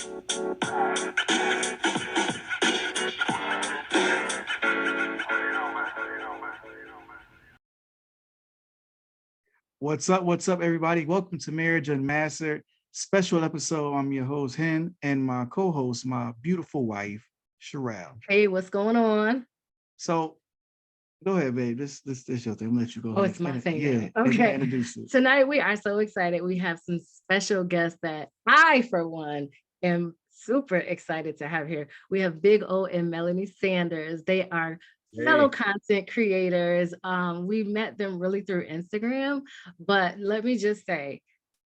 What's up? What's up, everybody? Welcome to Marriage Unmastered special episode. I'm your host, Hen, and my co-host, my beautiful wife, Shireal. Hey, what's going on? So, go ahead, babe. This your thing. I'm gonna let you go. Oh, it's my thing. Yeah. Okay. Introduce it. Tonight we are so excited. We have some special guests that I, for one, am super excited to have here. We have Big O and Melani Sanders. They are fellow content creators. We met them really through Instagram, but let me just say,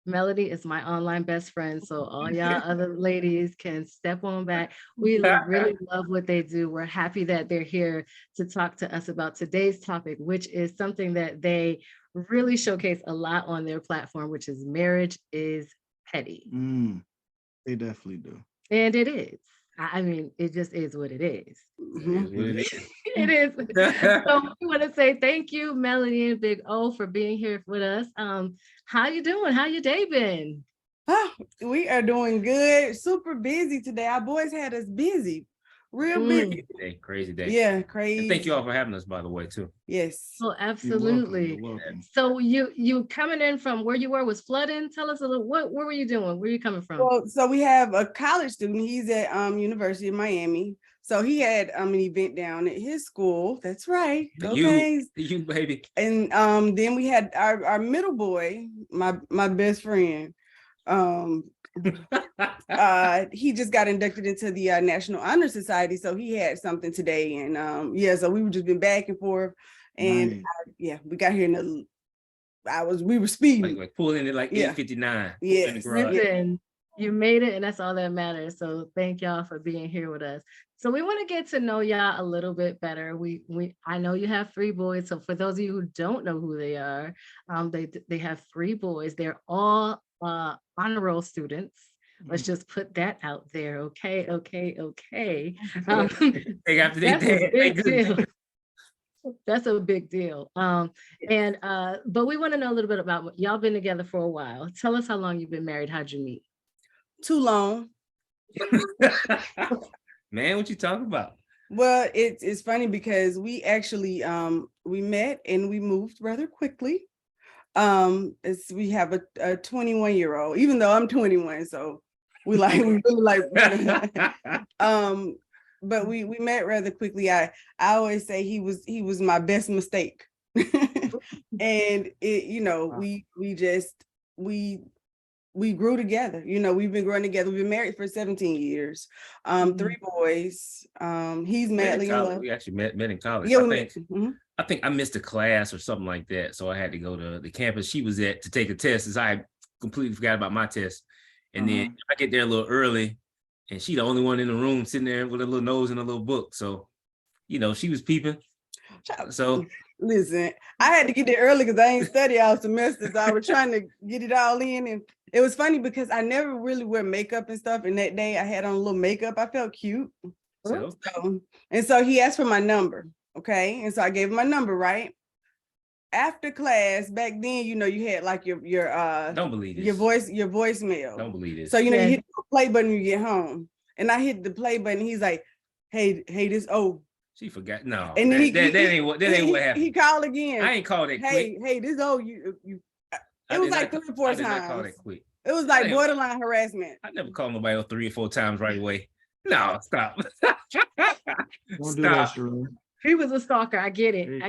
Melody is my online best friend, so all y'all other ladies can step on back. We really love what they do. We're happy that they're here to talk to us about today's topic, which is something that they really showcase a lot on their platform, which is marriage is petty. They definitely do. And it is. I mean, it just is what it is. It is. So we want to say thank you, Melanie and Big O, for being here with us. How you doing? How your day been? Oh, we are doing good. Super busy today. Our boys had us busy. Real busy. Crazy day. Yeah, crazy. And thank you all for having us, by the way, too. Yes. Oh, absolutely. You're welcome. So you coming in from where you were was flooding. Tell us a little, where were you doing? Where are you coming from? Well, so we have a college student. He's at University of Miami. So he had an event down at his school. That's right. You baby. And then we had our middle boy, my best friend. He just got inducted into the National Honor Society, so he had something today, and so we were just been back and forth, and we got here in we were speeding, like pulling it like 8:59. Yeah, listen, you made it, and that's all that matters. So thank y'all for being here with us. So we want to get to know y'all a little bit better. I know you have 3 boys. So for those of you who don't know who they are, they have 3 boys. They're all honor roll students. Let's just put that out there. Okay. That's a big deal. But we want to know a little bit about what y'all been together for a while. Tell us how long you've been married. How'd you meet? Too long. Man, what you talking about? Well, it's funny because we actually we met and we moved rather quickly. We have a 21-year-old, even though I'm 21, so we really like but we met rather quickly. I always say he was my best mistake. And we grew together. We've been growing together. We've been married for 17 years. 3 boys. He's madly in love. We actually met in college. Yeah, I think I missed a class or something like that, so I had to go to the campus she was at to take a test, as I completely forgot about my test. And then I get there a little early, and she the only one in the room sitting there with a little nose and a little book. So, she was peeping. So listen, I had to get there early because I ain't study all semester, so I was trying to get it all in. And it was funny because I never really wear makeup and stuff. And that day I had on a little makeup. I felt cute. So he asked for my number. Okay. And so I gave him my number, right? After class, back then, you had like your don't believe this. your voicemail. Don't believe this. So you hit the play button when you get home. And I hit the play button. He's like, hey, this She forgot. No, and then that ain't what happened. He called again. I ain't called that quick. Hey, this you. It was like 3 or 4 times. I did not call that quick. It was like borderline harassment. I never called nobody else 3 or 4 times right away. No, stop. Don't do that, Shireal. He was a stalker. I get it.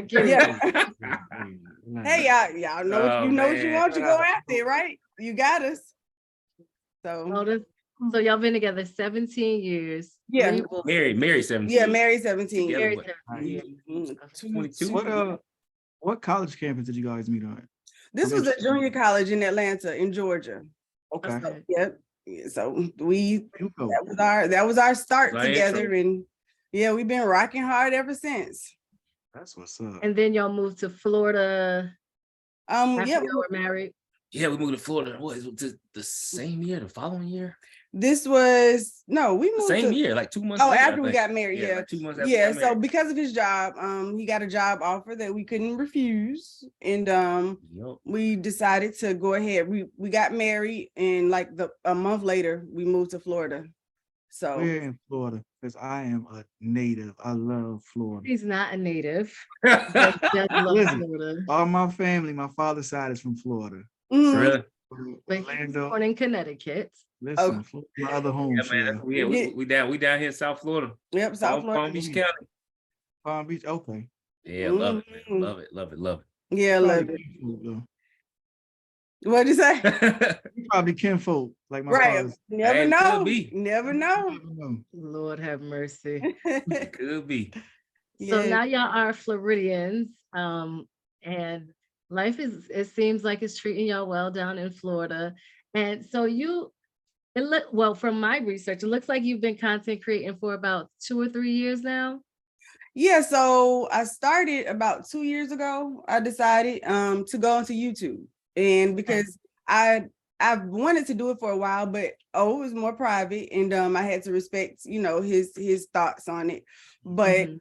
Hey, y'all know what you want. You go after it, right? You got us. So y'all been together 17 years. Yeah. Married 17. Yeah, married 17. Married 17 years. 22. What college campus did you guys meet on? This was a junior college in Atlanta, in Georgia. Okay. So, yep. So that was our start together, and we've been rocking hard ever since. That's what's up. And then y'all moved to Florida. After y'all were married. Yeah, we moved to Florida. What is it, the same year, the following year? This was we moved same year, like 2 months. After we got married, like 2 months after. Yeah, so because of his job, he got a job offer that we couldn't refuse, and we decided to go ahead. We got married, and like a month later, we moved to Florida. So We're in Florida because I am a native. I love Florida. He's not a native. Just love Listen, Florida. all my family, my father's side is from Florida. mhm. Really? But he's Orlando. born in Connecticut. Listen, Florida, my other home. Yeah, man. Sherelle. Yeah, we down here in South Florida. Yep, South Florida. Palm Beach County. Palm Beach. Okay. Yeah, love it, man. Mhm. Love it, love it, love Yeah, I love Probably it. kinfolk, though. What'd you say? it. You probably kinfolk, like my Right. father's. Never Hey, it know. could be. Never know. Never know. Lord have mercy. It could be. So Yeah. now y'all are Floridians, and life it seems like it's treating y'all well down in Florida. And so well, from my research, it looks like you've been content creating for about 2 or 3 years now. Yeah, so I started about 2 years ago. I decided to go onto YouTube, and because I've wanted to do it for a while, but it was more private, and I had to respect, his thoughts on it. But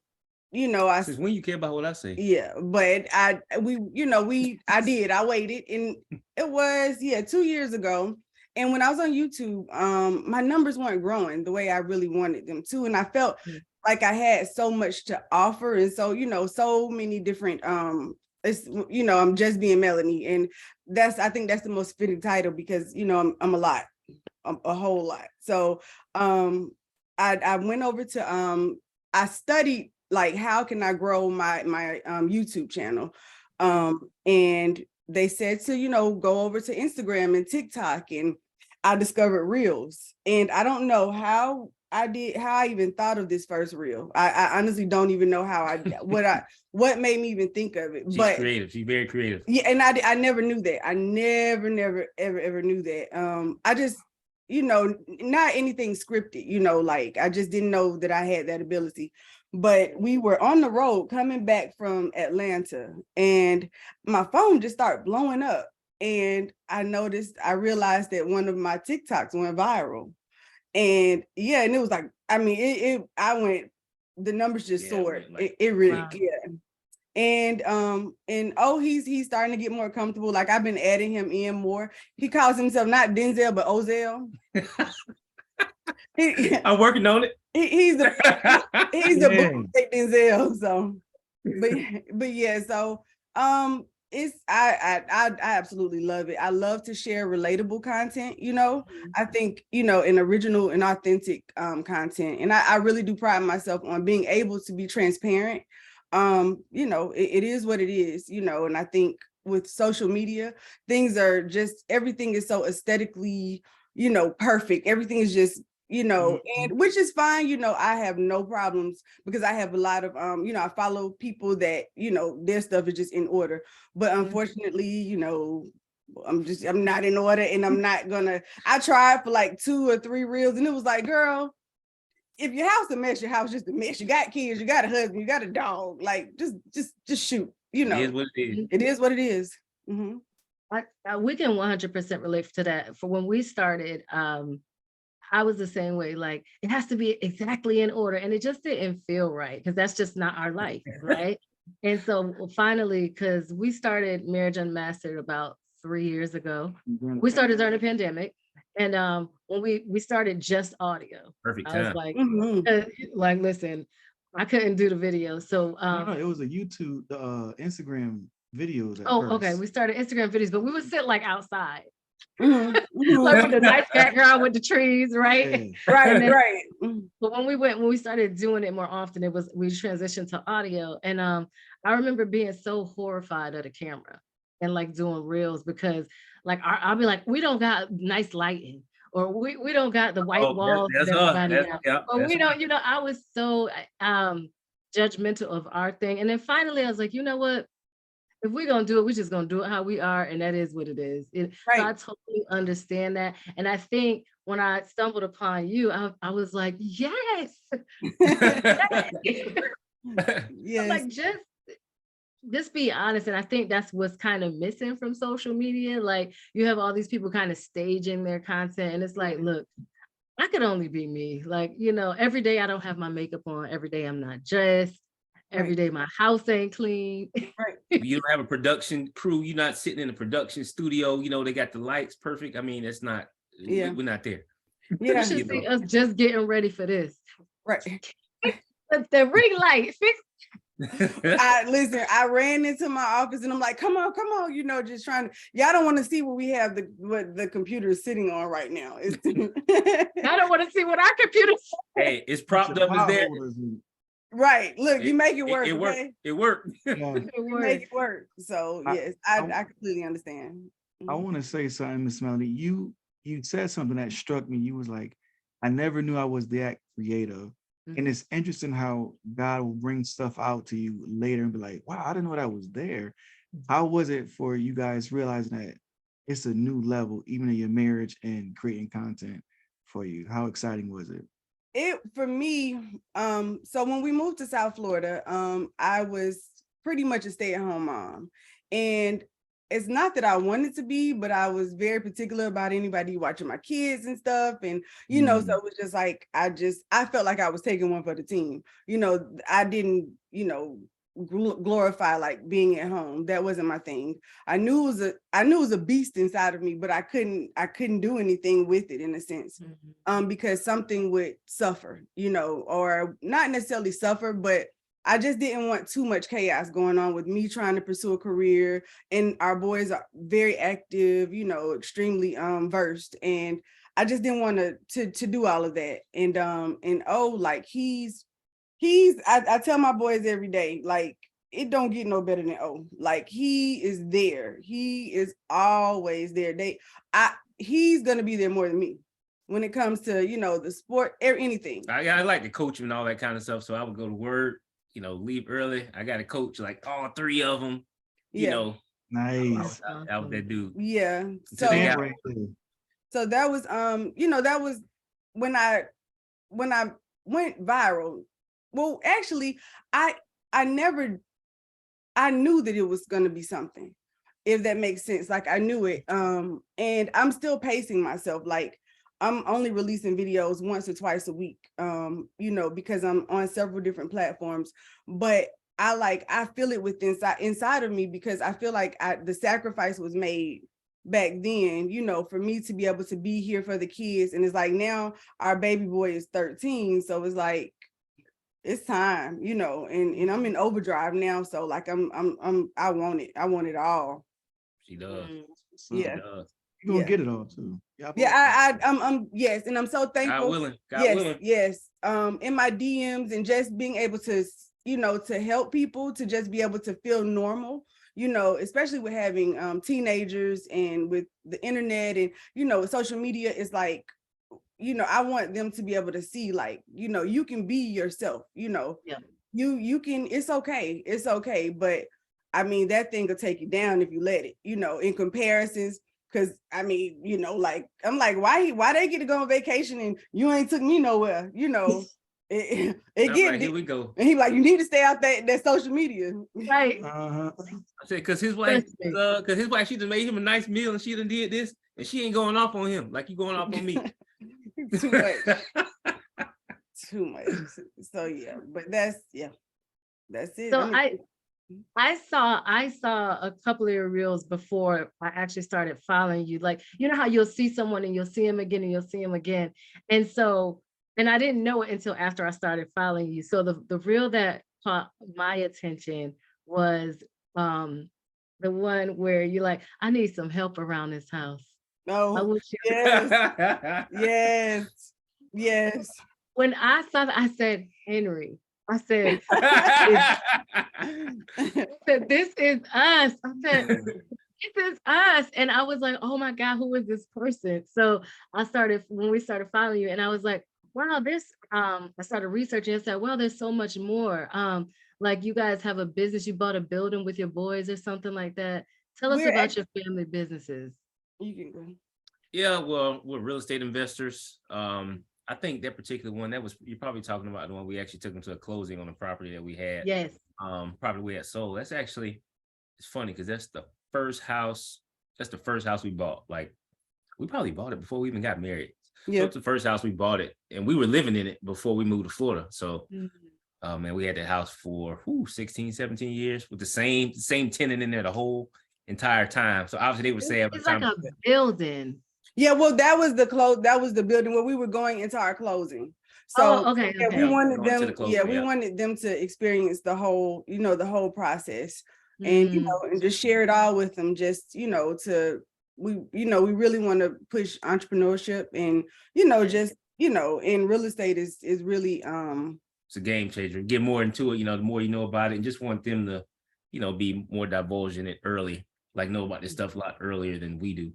I Since when you care about what I say? yeah, but I waited, and it was 2 years ago. And when I was on YouTube, my numbers weren't growing the way I really wanted them to, and I felt like I had so much to offer, and so so many different I'm just being Melanie, and I think that's the most fitting title, because I'm a lot, a whole lot. So I went over to I studied, like, how can I grow my YouTube channel, and they said to go over to Instagram and TikTok, and I discovered Reels, and I don't know how I even thought of this first reel. I honestly don't even know what made me even think of it. She's but creative. She's very creative. yeah, and I never knew that. I never ever knew that. I just not anything scripted. Like, I just didn't know that I had that ability. But we were on the road coming back from Atlanta, and my phone just started blowing up, and I realized that one of my TikToks went viral. And and it was like, the numbers just soared. It really, Wow. And he's starting to get more comfortable. Like, I've been adding him in more. He calls himself not Denzel, but Ozell. I'm working on it. He's the bootleg Denzel. So, but yeah, so I absolutely love it. I love to share relatable content. I think an original and authentic content, and I really do pride myself on being able to be transparent. It is what it is. And I think with social media, everything is so aesthetically perfect. Everything is just and which is fine. I have no problems, because I have a lot of I follow people that their stuff is just in order. But unfortunately, I'm not in order, and I'm not gonna. I tried for like 2 or 3 reels, and it was like, girl, if your house a mess, your house just a mess. You got kids, you got a husband, you got a dog. Like, just shoot. It is what it is. It is what it is. We can 100% relate to that. For when we started, I was the same way. Like, it has to be exactly in order, and it just didn't feel right, because that's just not our life, right? And so finally, because we started Marriage Unmastered about 3 years ago, we started during the pandemic, and when we started just audio, Perfect I was time. like, listen, I couldn't do the video, so No, it was a YouTube, Instagram videos. okay, we started Instagram videos, but we would sit like outside. Like, with the nice background with the trees, right? Yeah. Right. But when we started doing it more often, we transitioned to audio. And I remember being so horrified of the camera and like doing reels, because like I'll be like, we don't got nice lighting, or we don't got the white walls that everybody got. But we don't, I was so judgmental of our thing. And then finally I was like, you know what? If we're gonna do it, we're just gonna do it how we are, and that is what it is. So I totally understand that. And I think when I stumbled upon you, I was like, yes. Yes. Like, just be honest. And I think that's what's kind of missing from social media. Like, you have all these people kind of staging their content, and it's like, look, I could only be me. Like, every day I don't have my makeup on, every day I'm not dressed. Every day my house ain't clean. You don't have a production crew. You're not sitting in a production studio. They got the lights perfect. I mean, it's not. We're not there. You Yeah, should see us just getting ready for this. right. The ring light, fix. I ran into my office and I'm like, come on, you know, just trying to, y'all don't want to see what we have what the computer is sitting on right now. I don't want to see what our computers. Hey, it's propped up as there. Right. Look, you make it work. It worked. Okay? It worked. Yeah. You make it work. So yes, I completely understand. I want to say something, Miss Melody. You said something that struck me. You was like, I never knew I was that creative. And it's interesting how God will bring stuff out to you later and be like, wow, I didn't know that was there. How was it for you guys realizing that it's a new level, even in your marriage and creating content for you? How exciting was it? It for me, so when we moved to South Florida, I was pretty much a stay-at-home mom. And it's not that I wanted to be, but I was very particular about anybody watching my kids and stuff. And, you know, so it was just like, I felt like I was taking one for the team. You know, I didn't, you know, glorify like being at home. That wasn't my thing. I knew it was a beast inside of me, but I couldn't do anything with it in a sense, because something would suffer, you know, or not necessarily suffer, but I just didn't want too much chaos going on with me trying to pursue a career. And our boys are very active, you know, extremely versed. And I just didn't want to do all of that. And like I tell my boys every day, like, it don't get no better than O. Like, he is there. He is always there. He's gonna be there more than me when it comes to, you know, the sport or anything. I like to coach him and all that kind of stuff. So I would go to work, you know, leave early. I got to coach like all three of them. You know, nice. I was that dude. Yeah. So that was you know, that was when I went viral. Well, actually, I knew that it was going to be something, if that makes sense. Like, I knew it. And I'm still pacing myself. Like, I'm only releasing videos once or twice a week, you know, because I'm on several different platforms. But I feel it within inside of me, because I feel like the sacrifice was made back then, you know, for me to be able to be here for the kids. And it's like, now our baby boy is 13. So it's like, it's time, you know, and I'm in overdrive now. So like, I want it. I want it all. She does. Yeah. She does. You're gonna get it all too. I'm yes, and I'm so thankful. God willing. Yes. In my DMs, and just being able to, you know, to help people to just be able to feel normal, you know, especially with having teenagers and with the internet and, you know, social media is like, you know, I want them to be able to see, like, you know, you can be yourself, you know, you can, it's okay. But I mean, that thing will take you down if you let it, you know, in comparisons. Cause I mean, you know, like, I'm like, why they get to go on vacation and you ain't took me nowhere, you know? It get like, here we go. And he like, you need to stay out that social media. Right. I said, cause his wife, she just made him a nice meal and she done did this, and she ain't going off on him like you going off on me. Too much. Too much. So yeah, but that's it. So I saw a couple of your reels before I actually started following you. Like, you know how you'll see someone and you'll see him again and you'll see him again. And so, and I didn't know it until after I started following you. So the reel that caught my attention was the one where you're like, I need some help around this house. Oh, yes. When I saw that, I said, Henry, I said, this is us. I said, this is us. And I was like, oh my God, who is this person? So when we started following you, and I was like, wow, I started researching and said, well, there's so much more. Like, you guys have a business, you bought a building with your boys or something like that. Tell us about your family businesses. You can go. Yeah, well, we're real estate investors. I think that particular one, you're probably talking about the one we actually took them to a closing on a property that we had. Yes. Property we had sold. That's actually, it's funny because that's the first house we bought. Like, we probably bought it before we even got married. Yeah. So it's the first house we bought it, and we were living in it before we moved to Florida. So and we had that house for 16, 17 years with the same tenant in there the whole entire time. So obviously they would say every time. It's like a building. Yeah, well, that was the building where we were going into our closing. So okay. yeah, Okay. we wanted Going to the them, closing, we yeah. wanted them to experience the whole, the whole process. And Mm. and just share it all with them, just we really want to push entrepreneurship and just and real estate is really It's a game changer. Get more into it, the more you know about it, and just want them to, be more divulged in it early, like know about this stuff a lot earlier than we do,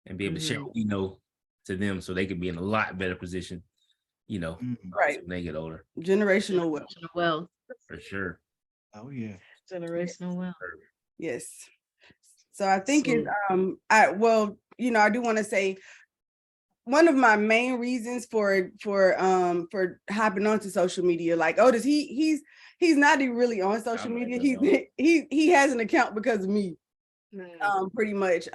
and be able to share what we know to them so they can be in a lot better position, right when they get older. generational wealth. Wealth. For sure. Oh yeah. Generational wealth. Yes. So I think So- I do want to say one of my main reasons for hopping onto social media, like Otis, he's not even really on social media. He has an account because of me, pretty much.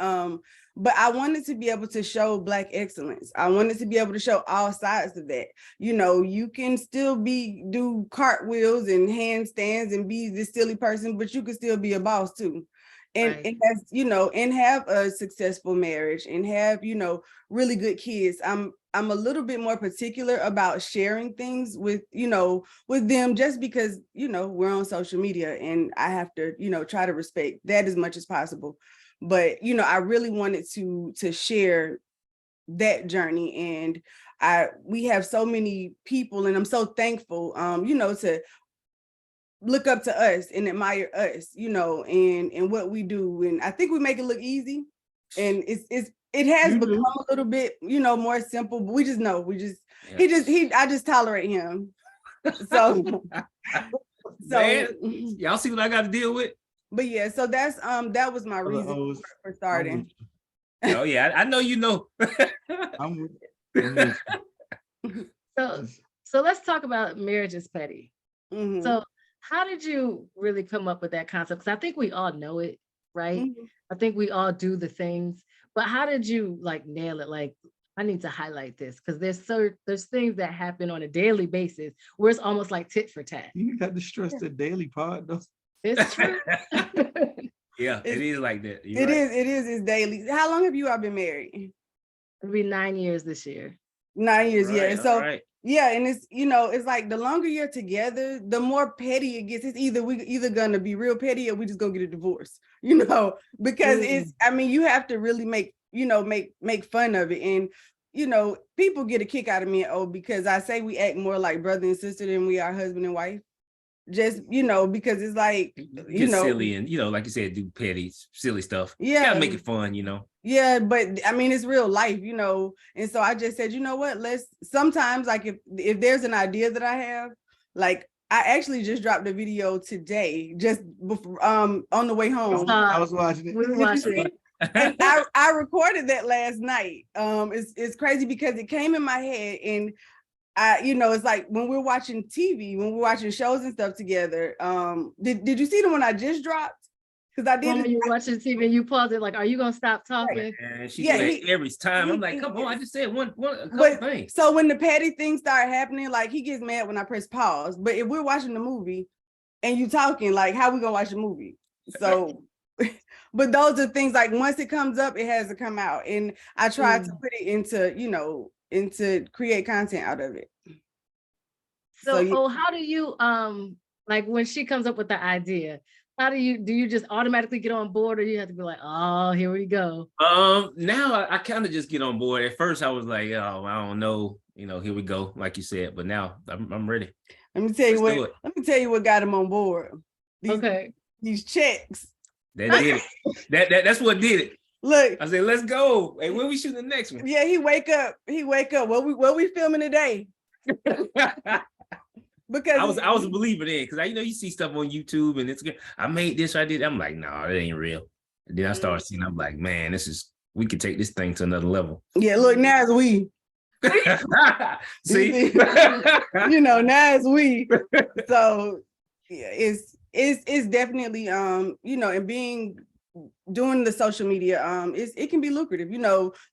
But I wanted to be able to show Black excellence. I wanted to be able to show all sides of that. You can still do cartwheels and handstands and be this silly person, but you can still be a boss too. And Right. and have a successful marriage and have, really good kids. I'm a little bit more particular about sharing things with them, just because, we're on social media and I have to, try to respect that as much as possible. But, I really wanted to share that journey. And we have so many people, and I'm so thankful, to look up to us and admire us, and what we do. And I think we make it look easy. And it has become a little bit, more simple, but we just know, I just tolerate him. So, Man, y'all see what I got to deal with? But yeah, so that's that was my reason for starting. Oh yeah, I know you know. I'm with So let's talk about marriage is petty. Mhm. So how did you really come up with that concept? Because I think we all know it, right? Mhm. I think we all do the things, but how did you nail it? Like, I need to highlight this because there's things that happen on a daily basis where it's almost like tit for tat. You got to stress the daily part though. It's true. Yeah, it is like that. It's daily. How long have you all been married? It'll be 9 years this year. 9 years, Right, yeah. So right. yeah, and it's it's like the longer you're together, the more petty it gets. It's either gonna be real petty or we just gonna get a divorce, because it's you have to really make fun of it. And people get a kick out of me and because I say we act more like brother and sister than we are husband and wife. Just because it's like Get silly and like you said, do petty, silly stuff. Yeah, gotta make it fun, Yeah, but it's real life, and so I just said, what, let's sometimes, like, if there's an idea that I have, like I actually just dropped a video today, just before, on the way home. I was watching it. We were watching it. And I recorded that last night. It's crazy because it came in my head, and it's like when we're watching TV, when we're watching shows and stuff together. Did you see the one I just dropped? Because I did. When you watching TV and you pause it, like, are you gonna stop talking? And she every time. I'm like, come on, I just said a couple things. So when the petty things start happening, like he gets mad when I press pause. But if we're watching the movie and you talking, like, how we gonna watch the movie? So, but those are things, like, once it comes up, it has to come out, and I try to put it into create content out of it. So how do you like when she comes up with the idea? How do you just automatically get on board, or you have to be like, oh, here we go? Now I kind of just get on board. At first I was like, oh, I don't know, here we go, like you said. But now I'm ready. Let me tell you what got him on board. These checks. That did it. That's what did it. Look, I said, let's go. Hey, when we shooting the next one? Yeah, he wake up. What we filming today? Because I was a believer then, because you see stuff on YouTube and it's good. I made this, I did. I'm like, no, that ain't real. And then I started seeing, I'm like, man, we could take this thing to another level. Yeah, look, now it's we. See? Now it's we. So yeah, it's definitely and doing the social media, it can be lucrative,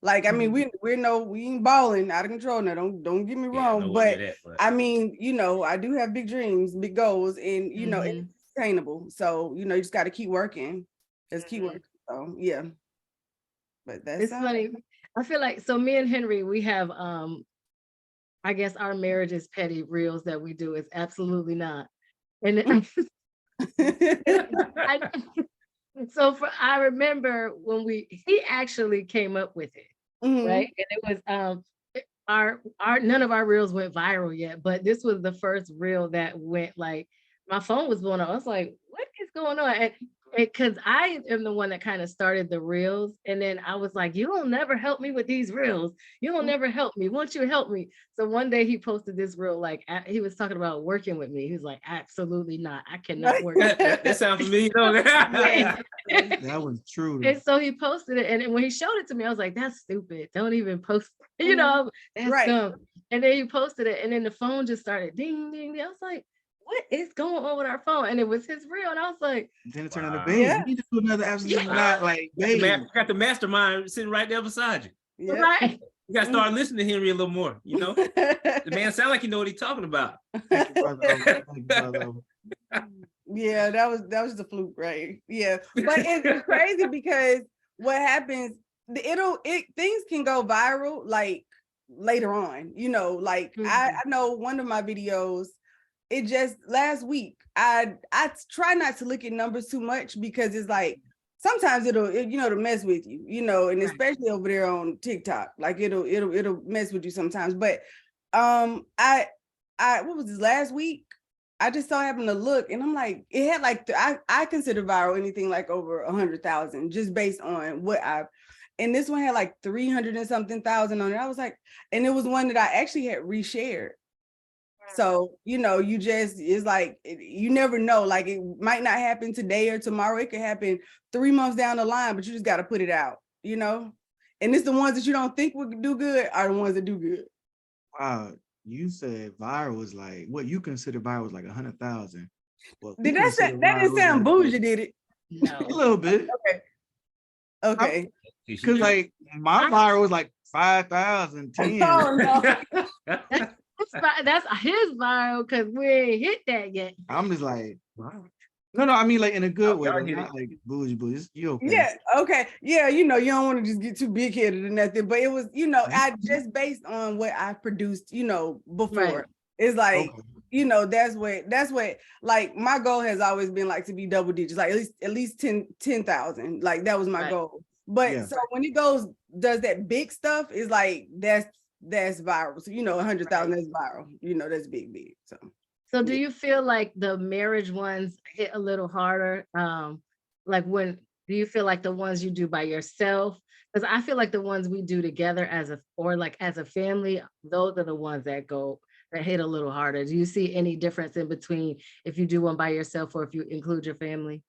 like, we ain't balling out of control now, don't get me wrong, but I do have big dreams, big goals, and it's attainable. So you just got to keep working. Just keep working. So yeah. But that's funny. I feel like, so me and Henry, we have, I guess our marriage is petty reels that we do. Is absolutely not. And I, so I remember when he actually came up with it, right? And it was our none of our reels went viral yet, but this was the first reel that went, like, my phone was blowing up. I was like, what is going on? And because I am the one that kind of started the reels, and then I was like, you will never help me with these reels. You will never help me. Won't you help me? So one day he posted this reel, like he was talking about working with me. He was like, absolutely not. I cannot work. That sounds familiar. Yeah. That was true. And so he posted it, and when he showed it to me, I was like, that's stupid. Don't even post, you know, that's dumb. And then he posted it, and then the phone just started ding, ding, ding. I was like, what is going on with our phone? And it was his reel. And I was like, then it turned into, babe, you need to do another absolutely not, like, babe. You got the mastermind sitting right there beside you. Right. You got to start listening to Henry a little more, you know? The man sound like you know what he's talking about. Thank you, brother. Yeah, that was the fluke, right? Yeah, but it's crazy because what happens, things can go viral like later on, you know, like I know one of my videos, it just last week, I try not to look at numbers too much because it's like sometimes it'll mess with you, you know, and especially over there on TikTok, like it'll mess with you sometimes. But I what was this last week? I just so happened to look, and I'm like, it had like I consider viral anything like over 100,000 just based on what and this one had like 300 and something thousand on it. I was like, and it was one that I actually had reshared. So, you know, it's like, you never know, like it might not happen today or tomorrow. It could happen 3 months down the line, but you just got to put it out, you know? And it's the ones that you don't think would do good are the ones that do good. Wow. You said viral was like, what you consider viral was like 100,000. Well, Did that didn't sound bougie, did it? No. A little bit. Okay. Because like my viral was like 5,000, 10. Oh, no. That's his viral because we ain't hit that yet. I'm just like, wow. No, I mean like in a good way, not like bougie. You okay? Yeah, okay. Yeah, you know, you don't want to just get too big headed or nothing, but it was, you know, I just based on what I produced, you know, before. Right. It's like, you know, that's what like my goal has always been like to be double digits, like at least 10,000. Like that was my goal. But so when it does that big stuff, is like that's viral. So, you know, 100,000 is viral. You know, that's big. So do you feel like the marriage ones hit a little harder? Like do you feel like the ones you do by yourself? Because I feel like the ones we do together as a family, those are the ones that hit a little harder. Do you see any difference in between if you do one by yourself or if you include your family?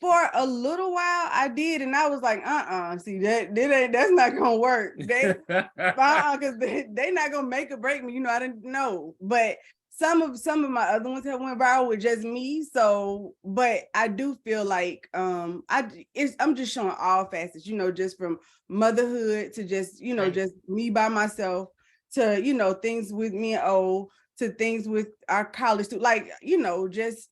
For a little while I did, and I was like, see that's not gonna work. Because they not gonna make or break me, you know. I didn't know, but some of my other ones have went viral with just me. So, but I do feel like I'm just showing all facets, you know, just from motherhood to just, you know, just me by myself to, you know, things with me and O to things with our college students, like, you know, just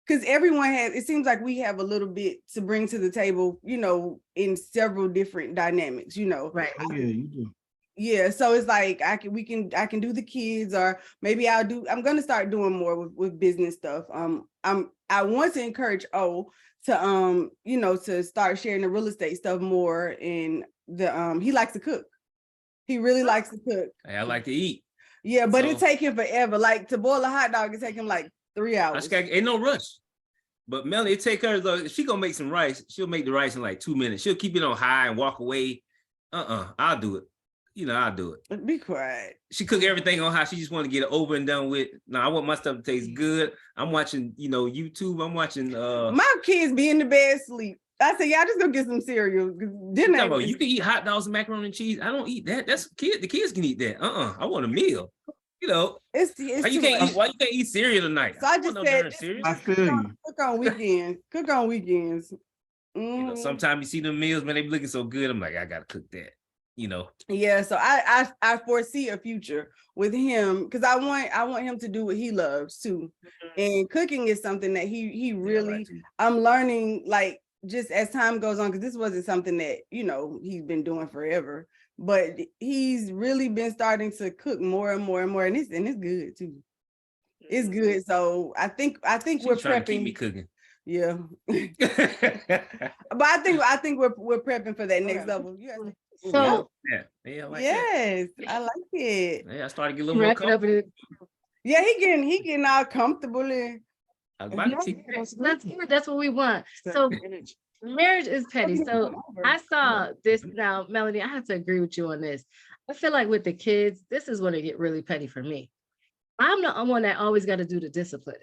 because everyone it seems like we have a little bit to bring to the table, you know, in several different dynamics, you know. Right. Oh, yeah, you do. Yeah, so it's like I can do the kids, or maybe I'm gonna start doing more with business stuff. I want to encourage O to you know, to start sharing the real estate stuff more, and he likes to cook. He really likes to cook. I like to eat. Yeah, but it take him forever. Like to boil a hot dog, it take him like 3 hours. Ain't no rush. But Melanie, it take her, if she gonna make some rice, she'll make the rice in like 2 minutes. She'll keep it on high and walk away. I'll do it. You know, I'll do it. Be quiet. She cook everything on high. She just want to get it over and done with. No, I want my stuff to taste good. I'm watching, you know, YouTube. I'm watching. My kids be in the bed sleep. I say, y'all just go get some cereal. Dinner. You can eat hot dogs and macaroni and cheese. I don't eat that. That's kid. The kids can eat that. I want a meal. You know, it's why you can't eat cereal tonight? So I just said, I feel you. Cook on weekends. You know, sometimes you see them meals, man, they be looking so good. I'm like, I gotta cook that. You know. Yeah, so I foresee a future with him because I want him to do what he loves too. And cooking is something that he really I'm learning, like just as time goes on, because this wasn't something that, you know, he's been doing forever, but he's really been starting to cook more and more and more, and it's good too. It's good. So I think She's we're trying to keep me prepping. cooking. Yeah. But I think we're prepping for that next level. Yeah. So Yeah, like Yes, I like it. that. Yeah, I started to get a little more wrap it up. comfortable. Yeah, he getting all comfortable and I was about to see. That's good. That's what we want. So marriage is petty. So I saw this now, Melanie. I have to agree with you on this. I feel like with the kids, this is when it get really petty for me. I'm the one that always got to do the discipline.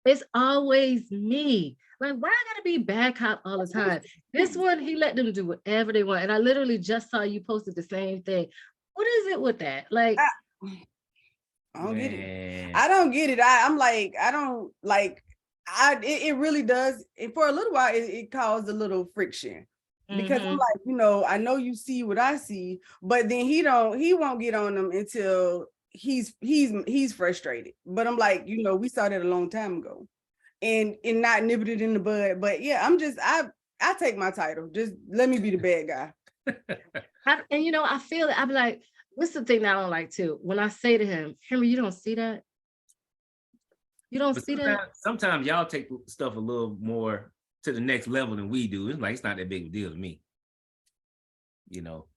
It's always me. Like, why I gotta be bad cop all the time? This one, he let them do whatever they want. And I literally just saw you posted the same thing. What is it with that? Like, I don't get it. I don't get it. I'm like, I don't like, it really does. And for a little while, it caused a little friction. Because I'm like, you know, I know you see what I see, but then he won't get on them until he's frustrated. But I'm like, you know, we saw that a long time ago. And not nipped it in the bud. But yeah, I take my title. Just let me be the bad guy. and you know, I feel it. I be like, what's the thing that I don't like too? When I say to him, Henry, you don't see that? You don't see that? Sometimes y'all take stuff a little more to the next level than we do. It's like, it's not that big of a deal to me. You know.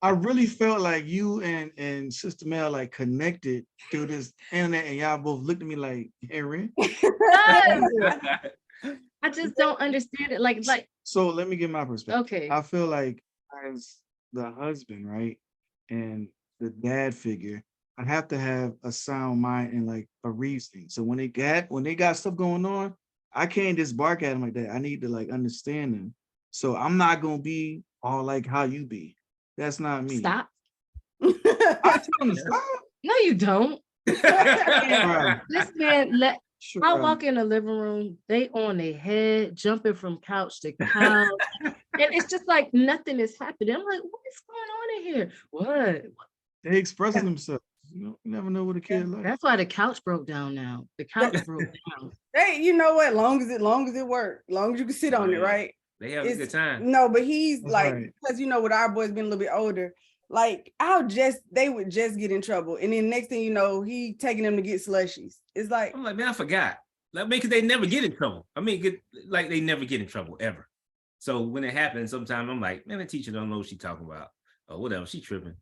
I really felt like you and Sister Mel like connected through this internet, and y'all both looked at me like, Henry. I just don't understand it. Like. So let me get my perspective. Okay. I feel like as the husband, right, and the dad figure, I have to have a sound mind and like a reasoning. So when they got stuff going on, I can't just bark at them like that. I need to like understand them. So I'm not gonna be all like how you be. That's not me. Stop. I tell them to stop. No, you don't. Right. This man Sure. I walk in the living room, they on their head, jumping from couch to couch. And it's just like nothing is happening. I'm like, what is going on in here? What? They expressing themselves. You never know what a kid like. That's why the couch broke down now. The couch broke down. Hey, you know what? Long as it works, long as you can sit on it, right? They have a good time. No, but he's That's like, right. because you know, with our boys being a little bit older, like they would just get in trouble. And then next thing you know, he taking them to get slushies. It's like, I'm like, man, I forgot. Like, because they never get in trouble. I mean, they never get in trouble ever. So when it happens, sometimes I'm like, man, the teacher don't know what she's talking about. Or whatever, she tripping.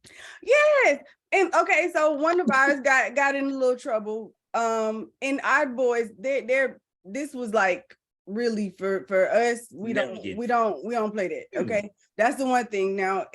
yes. And okay, so one of ours got in a little trouble. And our boys, this was like really for us, we don't play that. Okay. That's the one thing. Now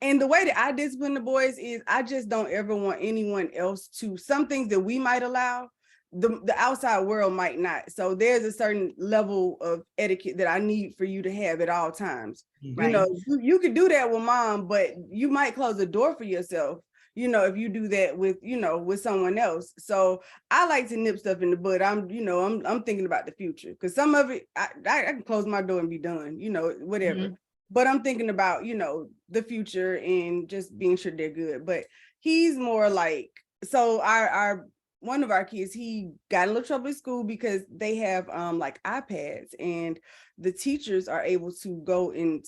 and the way that I discipline the boys is I just don't ever want anyone else to, some things that we might allow, the outside world might not. So there's a certain level of etiquette that I need for you to have at all times. Right. You know, you could do that with mom, but you might close the door for yourself, you know, if you do that with, you know, with someone else. So I like to nip stuff in the bud. I'm thinking about the future, because some of it I can close my door and be done, you know, whatever. But I'm thinking about, you know, the future and just being sure they're good. But he's more like, so our one of our kids, he got in a little trouble at school because they have like iPads, and the teachers are able to go and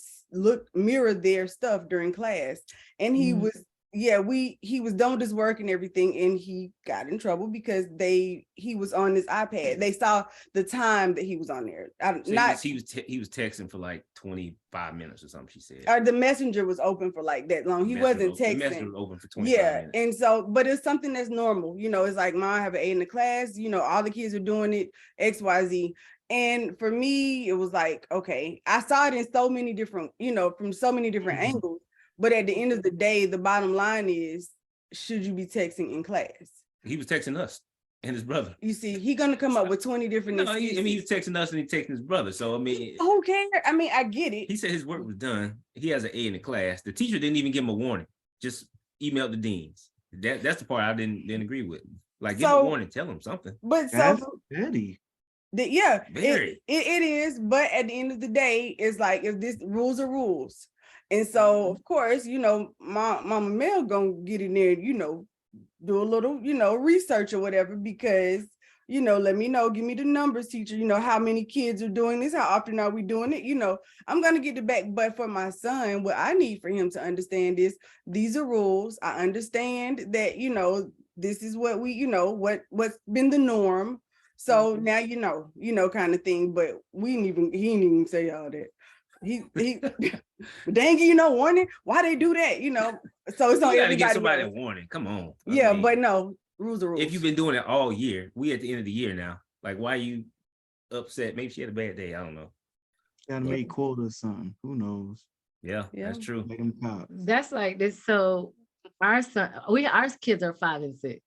mirror their stuff during class. And he was, he was done with his work and everything, and he got in trouble because he was on his iPad. They saw the time that he was on there. He was texting for like 25 minutes or something, she said. Or the messenger was open for like that long. He wasn't texting. The messenger was open for 25 minutes. And so, but it's something that's normal. You know, it's like, Mom, I have an A in the class. You know, all the kids are doing it, XYZ. And for me, it was like, okay, I saw it in so many different, you know, from so many different angles. But at the end of the day, the bottom line is, should you be texting in class? He was texting us and his brother. You see, he's going to come up with 20 different excuses. He was texting us and he texting his brother. So, I mean. Okay. I mean, I get it. He said his work was done. He has an A in the class. The teacher didn't even give him a warning. Just emailed the deans. That's the part I didn't agree with. Like, give him a warning, tell him something. But that's petty. It is. But at the end of the day, it's like, if this rules are rules. And so, of course, you know, Mama Mel gonna get in there, you know, do a little, you know, research or whatever, because, let me know, give me the numbers, teacher, how many kids are doing this, how often are we doing it, I'm going to get it back. But for my son, what I need for him to understand is these are rules. I understand that, this is what we, what's been the norm. So now, kind of thing, but he didn't even say all that. He but dang, warning, why they do that, so it's on you gotta everybody get somebody a else. warning. Come on. Yeah, but no, rules are rules. If you've been doing it all year, we at the end of the year now. Like, why you upset? Maybe she had a bad day. I don't know. Gotta make quota or something. Who knows? Yeah, that's true. Make them cop. That's like this. So our son, our kids are 5 and 6.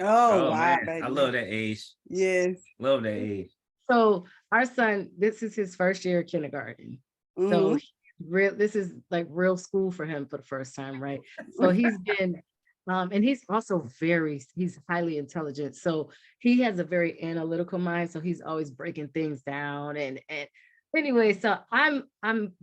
Oh, wow, man. baby. I love that age. Yes. Love that age. So our son, this is his first year of kindergarten. So this is like real school for him for the first time, right? So he's been, and he's also he's highly intelligent. So he has a very analytical mind. So he's always breaking things down. And anyway, so I'm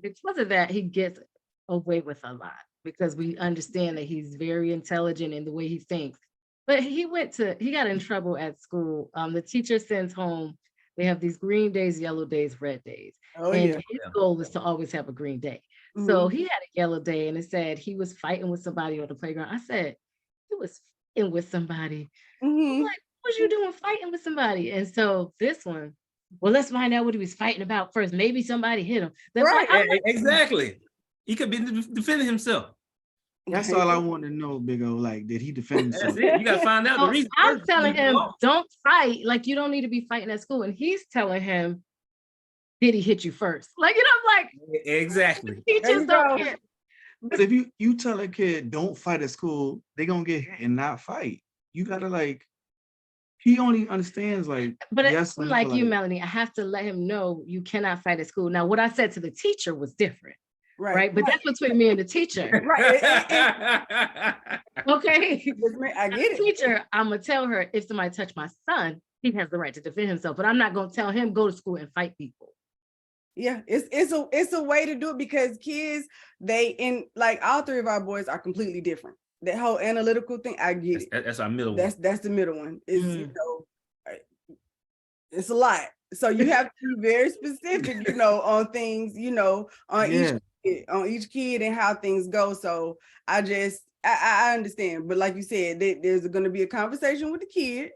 because of that, he gets away with a lot because we understand that he's very intelligent in the way he thinks. But he got in trouble at school. The teacher sends home, they have these green days, yellow days, red days. His goal is to always have a green day. So he had a yellow day and it said he was fighting with somebody on the playground. I said, he was fighting with somebody. I'm like, what was you doing fighting with somebody? And so this one, well, let's find out what he was fighting about first. Maybe somebody hit him. Exactly. He could be defending himself. That's all I want to know, Big O. Like, did he defend himself? That's it. You got to find out the reason. I'm telling him, don't fight. Like, you don't need to be fighting at school. And he's telling him, did he hit you first? Like, I'm like, exactly. Teachers don't care. But if you tell a kid don't fight at school, they're gonna get hit and not fight. You gotta he only understands but yes, like you, Melanie, I have to let him know you cannot fight at school. Now, what I said to the teacher was different. Right. But that's between me and the teacher. Okay. I get it. Teacher, I'm gonna tell her if somebody touched my son, he has the right to defend himself. But I'm not gonna tell him go to school and fight people. Yeah, it's a way to do it because kids, all 3 of our boys are completely different. That whole analytical thing, I get it. That's our middle one. That's the middle one. It's it's a lot. So you have to be very specific, on things, on each kid and how things go. So I understand. But like you said, there's going to be a conversation with the kid,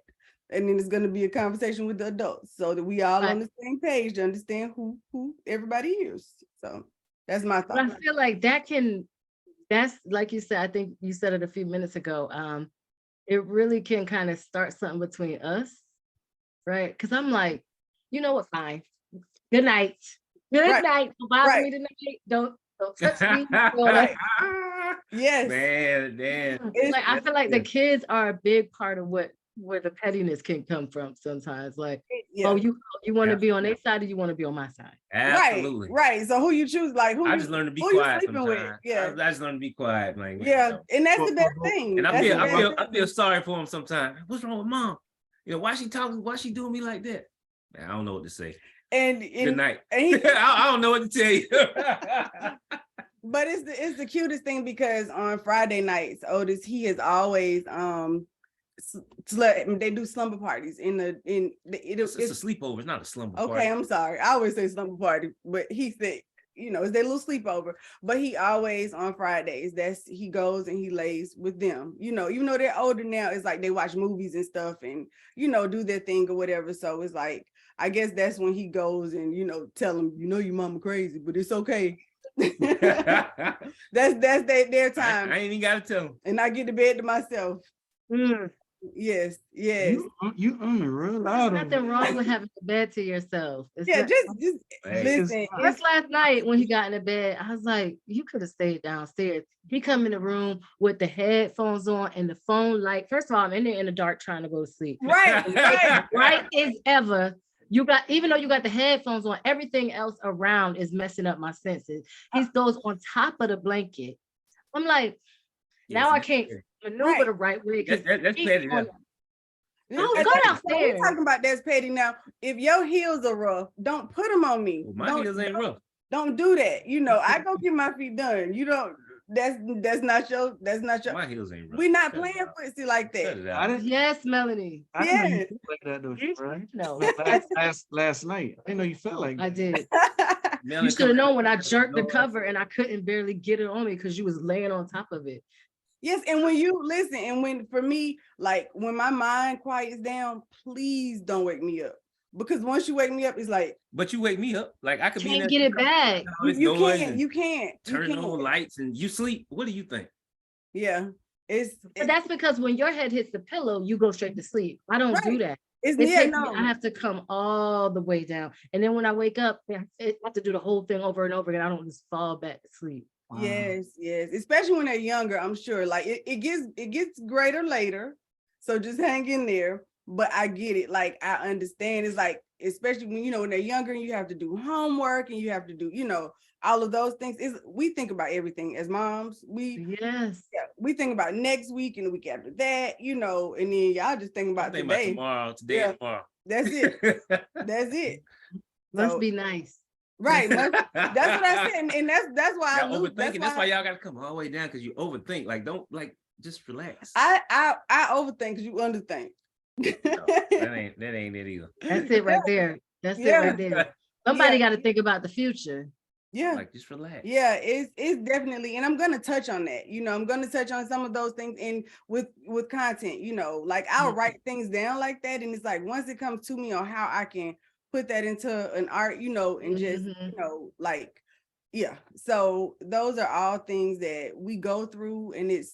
and then it's going to be a conversation with the adults, so that we all on the same page to understand who everybody is. So that's my thought. But I feel like that's like you said, I think you said it a few minutes ago. It really can kind of start something between us, right? Because I'm like, you know what, fine. Good night. Good night. Don't bother me tonight. Don't touch me. Yes. Man. I feel like the kids are a big part of where the pettiness can come from sometimes. Like, you want to be on their side or you want to be on my side? Absolutely. Right. So who you choose? Like, I just learned to be quiet sometimes. Yeah. I just learned to be quiet. Like, and that's the best thing. And I feel sorry for him sometimes. What's wrong with mom? Why she talking? Why she doing me like that? Man, I don't know what to say. And good night. And I don't know what to tell you. But it's the cutest thing because on Friday nights, Otis, he is always they do slumber parties it's a sleepover. It's not a slumber party. Okay, I'm sorry. I always say slumber party, but he said, it's their little sleepover. But he always on Fridays, he goes and he lays with them. Even though they're older now, it's like they watch movies and stuff and do their thing or whatever. So it's like, I guess that's when he goes and tell them, your mama crazy, but it's okay. that's their time. I ain't even gotta tell them. And I get to bed to myself. Yes. You on the real loud. There's nothing wrong with having a bed to yourself. Just listen. Just last night when he got in the bed, I was like, you could have stayed downstairs. He come in the room with the headphones on and the phone light. First of all, I'm in there in the dark trying to go to sleep. Right as ever. Even though you got the headphones on, everything else around is messing up my senses. He goes on top of the blanket. I'm like, now I can't maneuver the right way. That's petty. Go downstairs. We're talking about that's petty now. If your heels are rough, don't put them on me. Well, my heels ain't rough. Don't do that. I go get my feet done. You don't. That's not your My heels ain't right. we're not Cut it playing out. footsie like Cut that. it I out. didn't. Yes, Melanie. I didn't know Yeah. you felt like that though, right? No, Last night. I didn't know you felt like I that. did. Melanie, You should have come known when I here. jerked the No, cover and I couldn't barely get it on me because you was laying on top of it. Yes, and when you listen, and when for me, like when my mind quiets down, please don't wake me up. Because once you wake me up, it's like But you wake me up. Like I could be in Can't there get it back. all this you noise can't, and you can't, you turn on can't. lights and you sleep. What do you think? Yeah, But that's because when your head hits the pillow, you go straight to sleep. I don't do Right. that. it's It yeah, takes me, no. I have to come all the way down. And then when I wake up, I have to do the whole thing over and over again. I don't just fall back to sleep. Wow. Yes, especially when they're younger, I'm sure. Like it gets greater later. So just hang in there. But I get it. Like I understand. It's like, especially when when they're younger and you have to do homework and you have to do, all of those things. We think about everything as moms. Yes. We think about next week and the week after that, and then y'all just think about Think today. about today and tomorrow. That's it. That's it. Must So- be nice. Right. That's what I said. And that's why Y'all I overthinking. That's why y'all gotta come all the way down because you overthink. Like, don't just relax. I overthink because you underthink. No, that ain't it either. That's it right there. That's it Yeah. right there. Somebody Yeah. got to think about the future. Yeah. Like, just relax. Yeah, it's definitely, and I'm gonna touch on that. I'm gonna touch on some of those things in with content. Like I'll Mhm. write things down like that, and it's like once it comes to me on how I can put that into an art, and just Mhm. like yeah. So those are all things that we go through, and it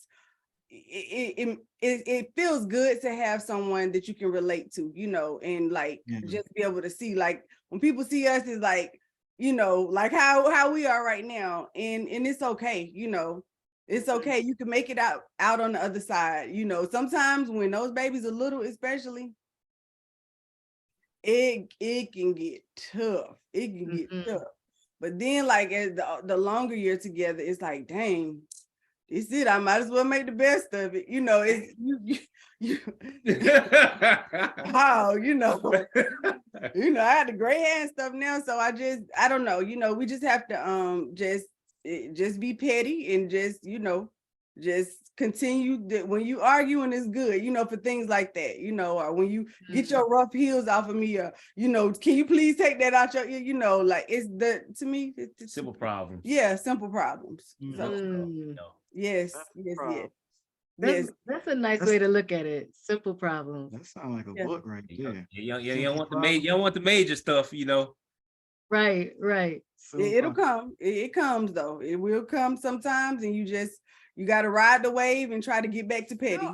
feels good to have someone that you can relate to, and like Yeah. just be able to see, like when people see us is like, like how we are right now, and it's okay, it's okay. You can make it out on the other side. Sometimes when those babies are little, especially, it can get tough. It can get tough. But then, like as the longer you're together, it's like, dang, it's it. I might as well make the best of it. It's you how I had the gray hair and stuff now, so I don't know. We just have to just be petty and just continue when you arguing is good, for things like that, or when you get your rough heels off of me, can you please take that out your ear, like to me it's Simple problems. Yeah, simple problems. So Mm. yes. That's a nice way to look at it. Simple problems. That sounds like a Yeah. book right there. You don't want the major stuff, Right. It'll come. It comes though. It will come sometimes, and you got to ride the wave and try to get back to petty.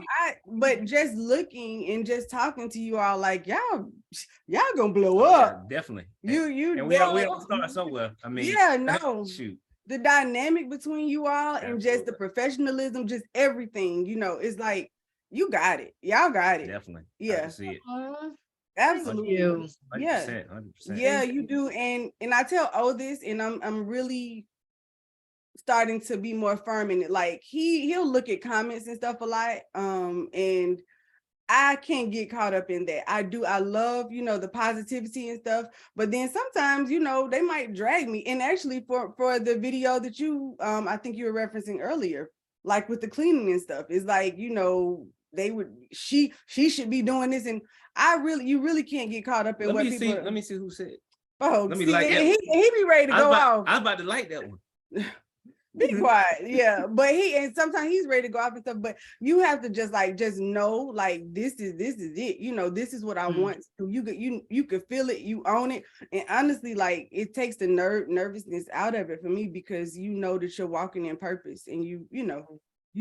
But just looking and just talking to you all, like y'all gonna blow up. Yeah, definitely. You And we all start somewhere. I mean, yeah, no. shoot. The dynamic between you all and just the Absolutely. professionalism, just everything, it's like you got it. Y'all got it. Definitely. I Yeah. can see it. Aw, Absolutely. you. 100%. 100%. Yeah, you do. And I tell O this, and I'm really starting to be more firm in it. Like he'll look at comments and stuff a lot. And I can't get caught up in that. I love, the positivity and stuff, but then sometimes, they might drag me. And actually for the video that you I think you were referencing earlier, like with the cleaning and stuff, it's like, she should be doing this. And you really can't get caught up in what people. Let me see who said. Oh, Let me see, like that and he be ready to go off. I'm about to like that one. Be quiet. Yeah. But sometimes he's ready to go off and stuff, but you have to just know, like, this is it. This is what I want. So you could feel it, you own it. And honestly, like, it takes the nervousness out of it for me, because that you're walking in purpose, and you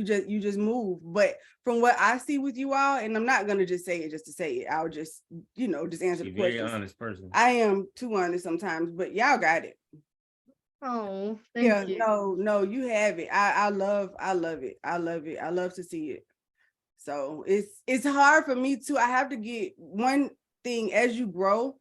just move. But from what I see with you all, and I'm not gonna just say it just to say it, I'll just just answer the Very questions. honest person. I am too honest sometimes, but y'all got it. Oh, thank you. No, you have it. I love it. I love it. I love to see it. So it's hard for me too. I have to get one thing as you grow.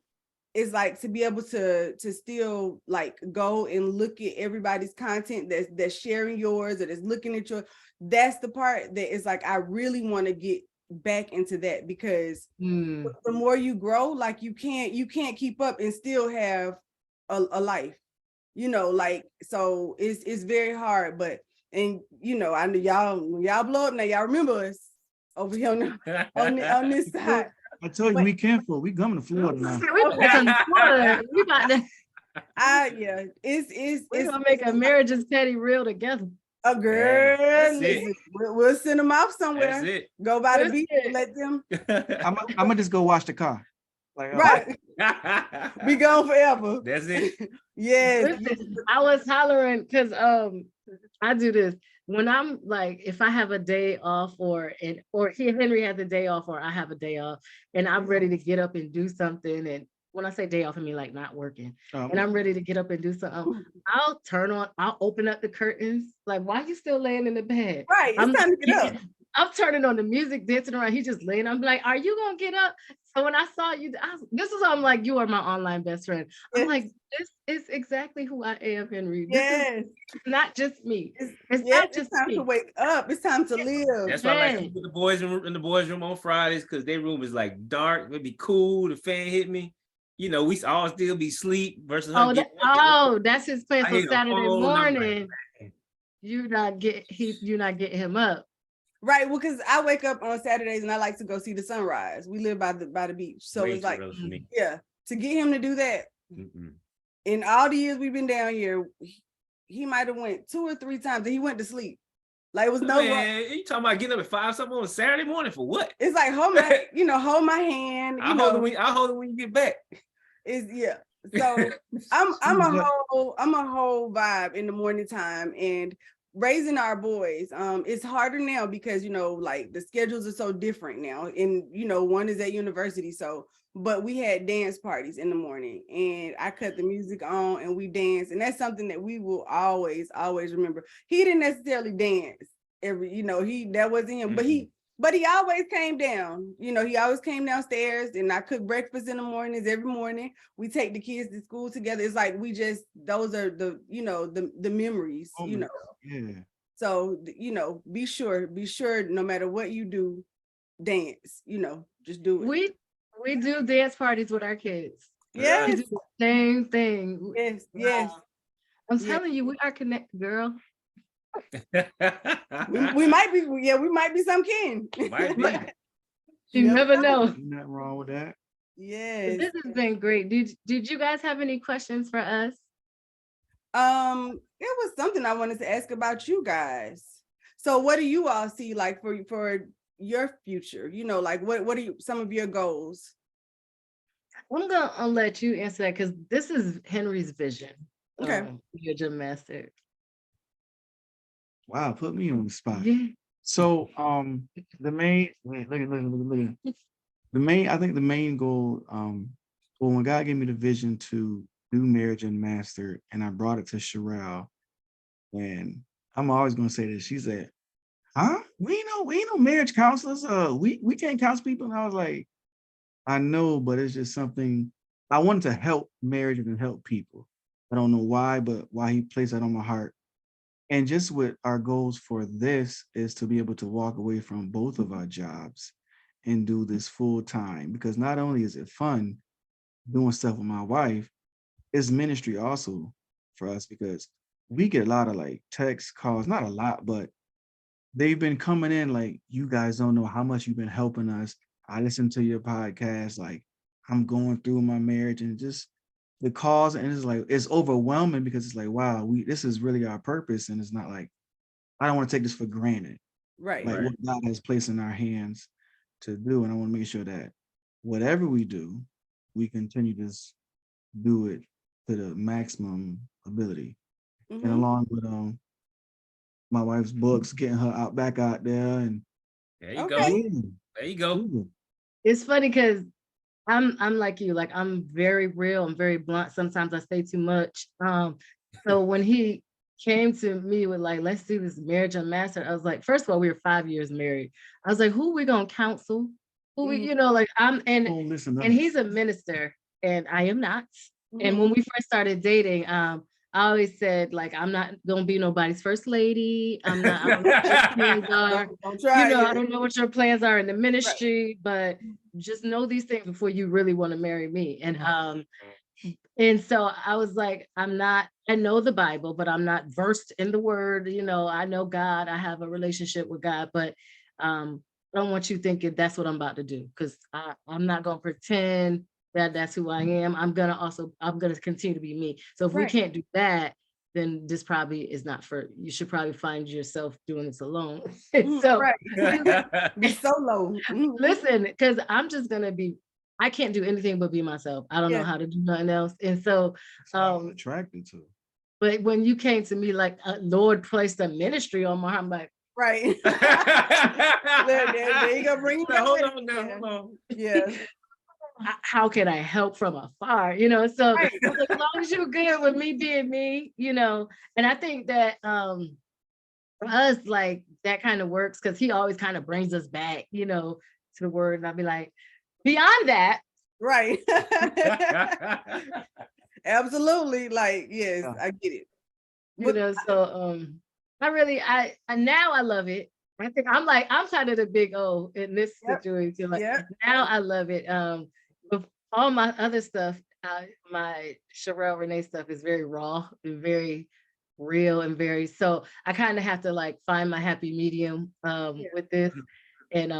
It's like to be able to still like go and look at everybody's content that's sharing yours, or that's looking at your. That's the part that is like I really want to get back into that, because the more you grow, like you can't keep up and still have a life. Like, so it's very hard, And you know, I know y'all when y'all blow up now, y'all remember us over here on this side. I told you But- we careful. We coming to Florida now. We about to Florida. We about to Yeah, we're it's gonna make a marriage is petty real together. a girl. That's it. Listen, we'll send them off somewhere. That's it. Go by the That's beach it. and let them. I'm gonna just go wash the car. Like, Right. Be gone forever. That's it. Yes. Listen, I was hollering because I do this when I'm like, if I have a day off or Henry has a day off or I have a day off and I'm ready to get up and do something. And when I say day off, I mean like not working. And I'm ready to get up and do something. I'll open up the curtains. Like, why you still laying in the bed? Right. It's time to get up. I'm turning on the music, dancing around. He just laying. I'm like, are you gonna get up? So when I saw you, this is how I'm like, you are my online best friend. I'm Yes. like, this is exactly who I am, Henry. Yes. It's not just me. It's Yes, not just it's time me. to wake up. It's time to live. That's why I like to Man. put the boys in the boys' room on Fridays because their room is like dark. It'd be cool. The fan hit me. You know, we all still be asleep versus her getting up. That's his plan. I So hate a Saturday phone number. morning, you're not getting him up. Right. Well, because I wake up on Saturdays and I like to go see the sunrise. We live by the beach. So Way it's too like, early for me. yeah, to get him to do that. Mm-mm. In all the years we've been down here, he might have went 2 or 3 times and he went to sleep. Like it was no Man, you talking about getting up at 5 something on a Saturday morning for what? It's like hold my hand. I'll hold it when you get back. Yeah. So I'm a whole vibe in the morning time and raising our boys. It's harder now because like the schedules are so different now. And one is at university, but we had dance parties in the morning and I cut the music on and we danced. And that's something that we will always remember. He didn't necessarily dance that wasn't him, but he always came down. He always came downstairs and I cook breakfast in the mornings every morning. We take the kids to school together. It's like those are the the memories, Yeah. So be sure no matter what you do, dance, just do it. We do dance parties with our kids. Yes. We do the same thing. Yes. I'm telling you, we are connected, girl. We might be some kin. Might be. You never know. Nothing wrong with that. Yes. This has been great. Did you guys have any questions for us? It was something I wanted to ask about you guys. So what do you all see like for your future? Like what are some of your goals? I'm gonna let you answer that because this is Henry's vision. Okay. You're Unmastered. Wow, put me on the spot. Yeah. So the main I think the main goal, well, when God gave me the vision to do Marriage Unmastered and I brought it to Shireal, and I'm always gonna say this, she said, huh? We ain't no marriage counselors. We can't counsel people. And I was like, I know, but it's just something I wanted to help marriages and help people. I don't know why, but why he placed that on my heart. And just what our goals for this is to be able to walk away from both of our jobs and do this full time, because not only is it fun doing stuff with my wife, it's ministry also for us, because we get a lot of like text calls, not a lot, but they've been coming in like, you guys don't know how much you've been helping us. I listen to your podcast, like I'm going through my marriage, and just the cause, and it's like it's overwhelming because it's like, wow, this is really our purpose, and it's not like I don't want to take this for granted. Right. Like what God has placed in our hands to do, and I want to make sure that whatever we do, we continue to do it to the maximum ability. And along with my wife's books, getting her back out there, and There you Okay. go. There you go. It's funny because I'm like you, like I'm very real, I'm very blunt. Sometimes I say too much. So when he came to me with like, let's do this Marriage Unmastered, I was like, first of all, we were 5 years married. I was like, who we gonna counsel? Who we, like and he's a minister and I am not. And when we first started dating, I always said, like, I'm not gonna be nobody's first lady. I don't know what your plans are. I don't know what your plans are in the ministry, but just know these things before you really want to marry me. And And so I was like, I know the Bible, but I'm not versed in the word. I know God, I have a relationship with God, but I don't want you thinking that's what I'm about to do, because I'm not going to pretend that that's who I am. I'm going to continue to be me. So if we can't do that, then this probably is not you should probably find yourself doing this alone. So be solo. listen, because I'm just going to I can't do anything but be myself. I don't know how to do nothing else. And so I'm attracted to. but when you came to me like Lord placed a ministry on my heart, I'm like, right. there you go. Bring it. Hold on. Yeah. How can I help from afar? So as long as you're good with me being me, and I think that for us, like that kind of works because he always kind of brings us back, to the word. And I'll be like, beyond that. Right. Absolutely. Like, yes, I get it. So now I love it. I think I'm kind of the big O in this situation. Like now I love it. With all my other stuff, my Shireal Renee stuff is very raw and very real and so I kind of have to like find my happy medium with this. And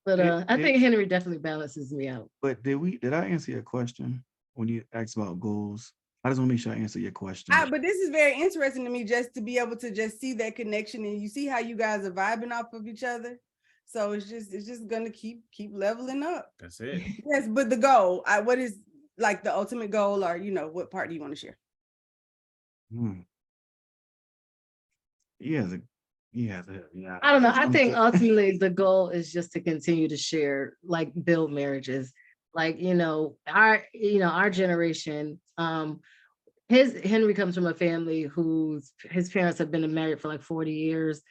I think Henry definitely balances me out. But did I answer your question when you asked about goals? I just want to make sure I answer your question. But this is very interesting to me, just to be able to just see that connection, and you see how you guys are vibing off of each other. So it's just gonna keep leveling up. That's it. Yes, but the goal, what is like the ultimate goal, or what part do you want to share? Yeah. I don't know. I think ultimately the goal is just to continue to share, like build marriages. Like, our generation, Henry comes from a family his parents have been married for like 40 years.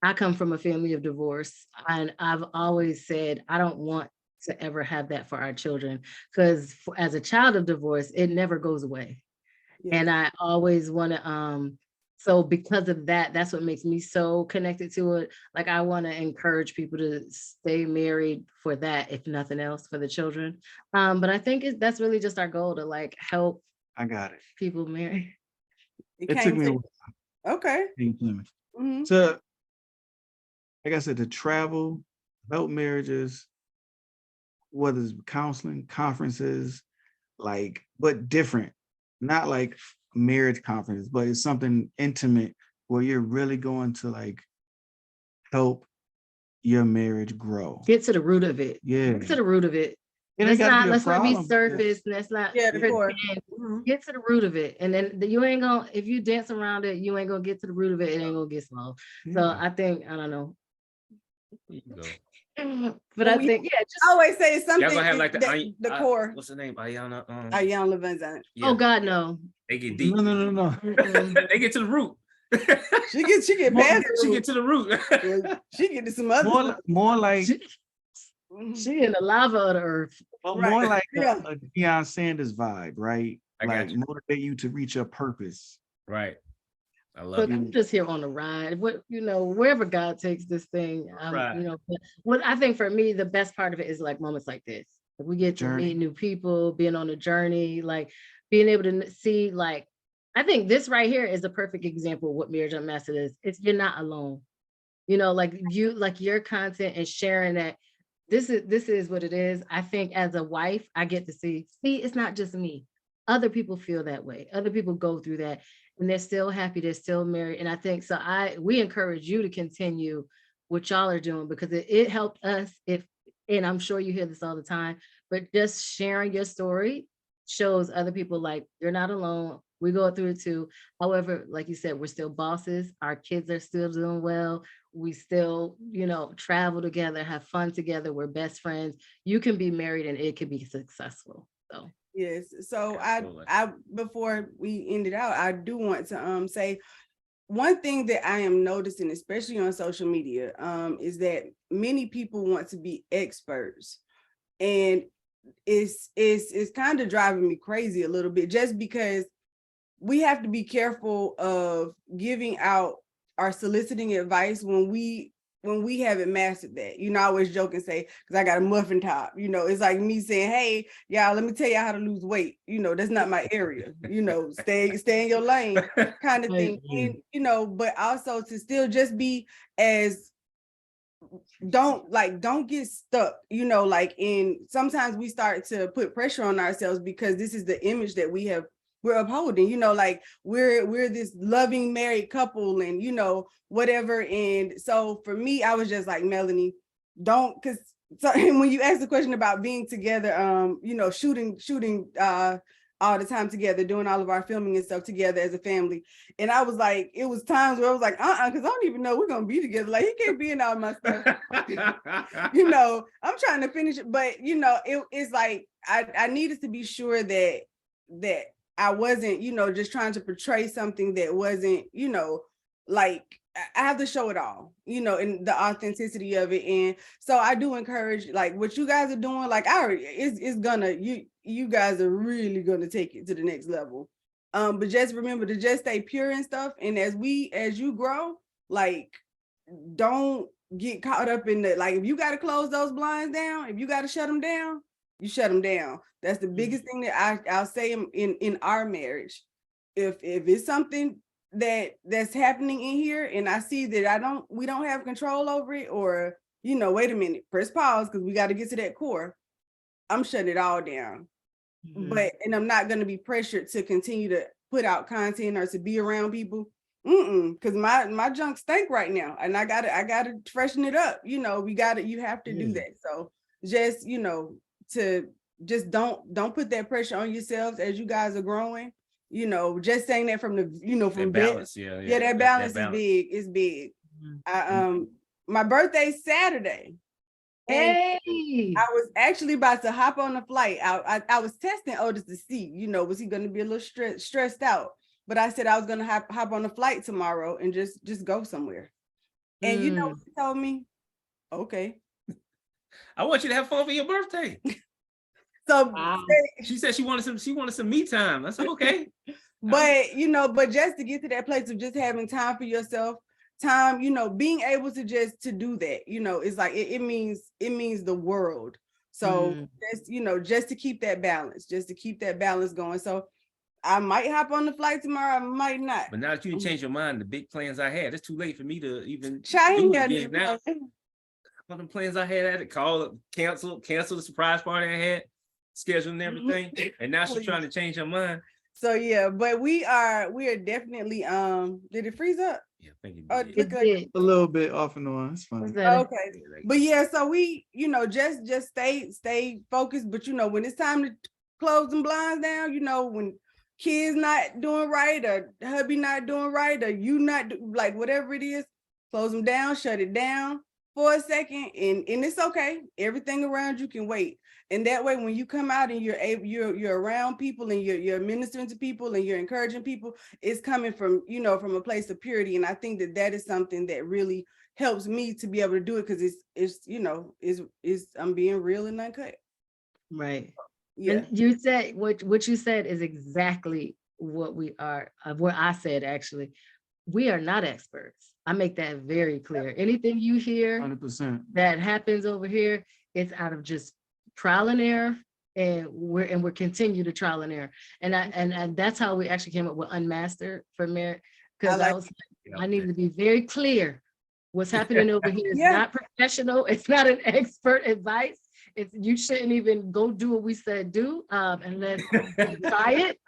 I come from a family of divorce, and I've always said, I don't want to ever have that for our children, because as a child of divorce, it never goes away. Yeah. And I always want to, so because of that, that's what makes me so connected to it. Like, I want to encourage people to stay married for that, if nothing else, for the children. But I think that's really just our goal, to like help. I got it. People marry. It took me a while. Okay. So, like I said, to travel, help marriages, whether it's counseling, conferences, but different. Not like marriage conferences, but it's something intimate where you're really going to like help your marriage grow. Get to the root of it. Yeah. Get to the root of it. Let's not be surface. Let's not get to the root of it. And then you ain't gonna, if you dance around it, you ain't gonna get to the root of it. It ain't gonna get slow. Yeah. So I think, I don't know. But I think, just always say something. Y'all gonna have like the core. What's the name? Ayana. Ayana Levinson. Yeah. Oh God, no. They get deep. No. They get to the root. She get past. She get to the root. She get to some other. More like she in the lava of the earth. But more like a Deion Sanders vibe, right? Motivate you to reach your purpose. Right. I love it. I'm just here on the ride. Wherever God takes this thing, what I think for me, the best part of it is like moments like this. We get to meet new people, being on a journey, like being able to see, like, I think this right here is a perfect example of what Marriage Unmastered is. You're not alone. Like your content and sharing that this is what it is. I think as a wife, I get to see it's not just me. Other people feel that way. Other people go through that. And they're still happy, they're still married. And I think we encourage you to continue what y'all are doing, because it helped us, and I'm sure you hear this all the time, but just sharing your story shows other people like you're not alone. We go through it too. However, like you said, we're still bosses. Our kids are still doing well. We still, travel together, have fun together. We're best friends. You can be married and it can be successful. So. Yes. So I before we end it out, I do want to say one thing that I am noticing, especially on social media, is that many people want to be experts, and it's kind of driving me crazy a little bit, just because we have to be careful of giving out or soliciting advice when we when we haven't mastered that. You know, I always joke and say, because I got a muffin top, you know, it's like me saying, hey, y'all, let me tell y'all how to lose weight. You know, that's not my area. You know, stay in your lane kind of thing. And, you know, but also to still just be as, don't get stuck, you know, like sometimes we start to put pressure on ourselves because this is the image that we're upholding, you know, like we're this loving married couple and, you know, whatever. And so for me, I was just like, Melanie, because when you asked the question about being together, you know, shooting all the time together, doing all of our filming and stuff together as a family. And I was like, it was times where I was like, because I don't even know we're gonna be together. Like, he can't be in all my stuff. You know, I'm trying to finish it, but you know, it's like I needed to be sure that I wasn't, you know, just trying to portray something that wasn't, you know, like I have to show it all, you know, and the authenticity of it. And so I do encourage, like, what you guys are doing, like, it's gonna, you guys are really gonna take it to the next level. But just remember to just stay pure and stuff. And as you grow, like, don't get caught up in the, like, if you got to close those blinds down, if you got to shut them down, you shut them down. That's the biggest thing that I'll say in our marriage. If it's something that's happening in here and I see that we don't have control over it, or, you know, wait a minute, press pause because we got to get to that core, I'm shutting it all down. And I'm not going to be pressured to continue to put out content or to be around people. Because my junk stink right now, and I gotta freshen it up. You know, you have to do that. So just, you know, to just don't put that pressure on yourselves as you guys are growing. You know, just saying that from the, you know, from balance, that balance is big. It's big. My birthday's Saturday. And I was actually about to hop on the flight. I was testing Otis to see, you know, was he going to be a little stressed out? But I said I was going to hop on the flight tomorrow and just go somewhere. And you know what he told me? Okay. I want you to have fun for your birthday. So she said she wanted some me time. That's okay. But you know, but just to get to that place of just having time for yourself, time, you know, being able to do that, you know, it's like it means the world. So just, you know, just to keep that balance going. So I might hop on the flight tomorrow, I might not. But now that you change your mind, the big plans I had, it's too late for me to even do it now. All the plans I had to call, cancel the surprise party I had, schedule and everything. And now she's trying to change her mind. So yeah, but we are definitely did it freeze up? Yeah, thank you. It did. A little bit off and on. It's fine. Okay. But yeah, so we, you know, just stay focused. But you know, when it's time to close them blinds down, you know, when kids not doing right or hubby not doing right or you not like whatever it is, close them down, shut it down for a second, and it's okay. Everything around you can wait. And that way, when you come out and you're around people and you're ministering to people and you're encouraging people, it's coming from, you know, from a place of purity. And I think that is something that really helps me to be able to do it, because it's you know, is I'm being real and uncut. Right. Yeah. And you said what you said is exactly what we are, what I said actually. We are not experts. I make that very clear. Anything you hear 100% that happens over here, it's out of just trial and error, and we're continue to trial and error. And that's how we actually came up with Unmastered for marriage, because I needed to be very clear. What's happening over here is not professional. It's not an expert advice. You shouldn't even go do what we said do, unless you try it.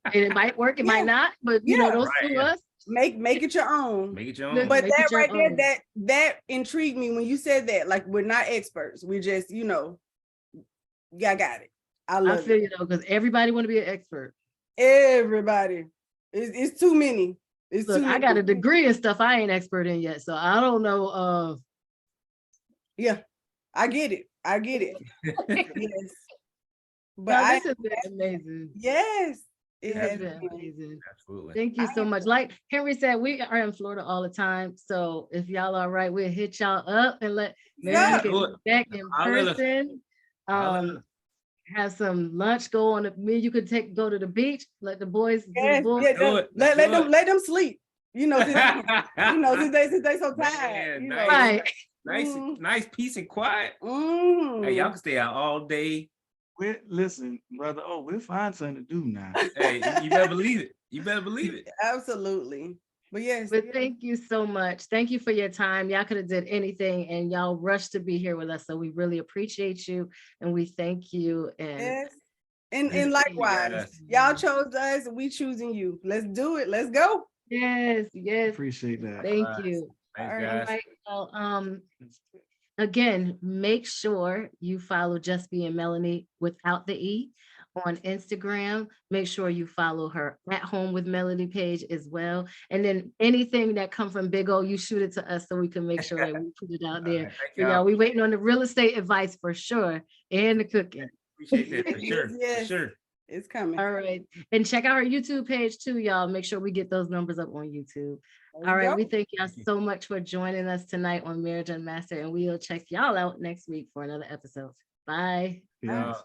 And it might work, it might not, but you know, don't sue us. Make it your own. Make it your own. But that right there, that intrigued me when you said that. Like, we're not experts. We just, you know, I got it. I feel you though, because everybody want to be an expert. Everybody. It's too many. It's Look, too many. I got a degree in stuff I ain't expert in yet, so I don't know. Yeah, I get it. Yes. But this has been amazing. Yes. It has been amazing. Absolutely. Thank you so much. Like Henry said, we are in Florida all the time. So if y'all are right, we'll hit y'all up and maybe we can be back in person. Have some lunch, go on you could go to the beach, let the boys do the boys. Let them sleep. Since they so Man, tired, nice. Right. Nice, peace and quiet. Mm. Hey, y'all can stay out all day. Listen, brother. Oh, we'll find something to do now. Hey, you better believe it. You better believe it. Absolutely. But yes. But thank you so much. Thank you for your time. Y'all could have did anything and y'all rushed to be here with us. So we really appreciate you and we thank you. And yes. And likewise, y'all chose us and we choosing you. Let's do it. Let's go. yes. Appreciate that. Thank you. Thanks, All guys. Right. Well, again, make sure you follow Just Being Melanie without the E on Instagram. Make sure you follow her At Home with Melody page as well. And then anything that come from Big O, you shoot it to us so we can make sure that we put it out there. Right, thank So, y'all, we waiting on the real estate advice for sure and the cooking. Appreciate that for sure. Yes. For sure. It's coming. All right. And check out her YouTube page too, y'all. Make sure we get those numbers up on YouTube. All right. We thank y'all so much for joining us tonight on Marriage Unmastered, and we'll check y'all out next week for another episode. Bye. Yeah. Bye.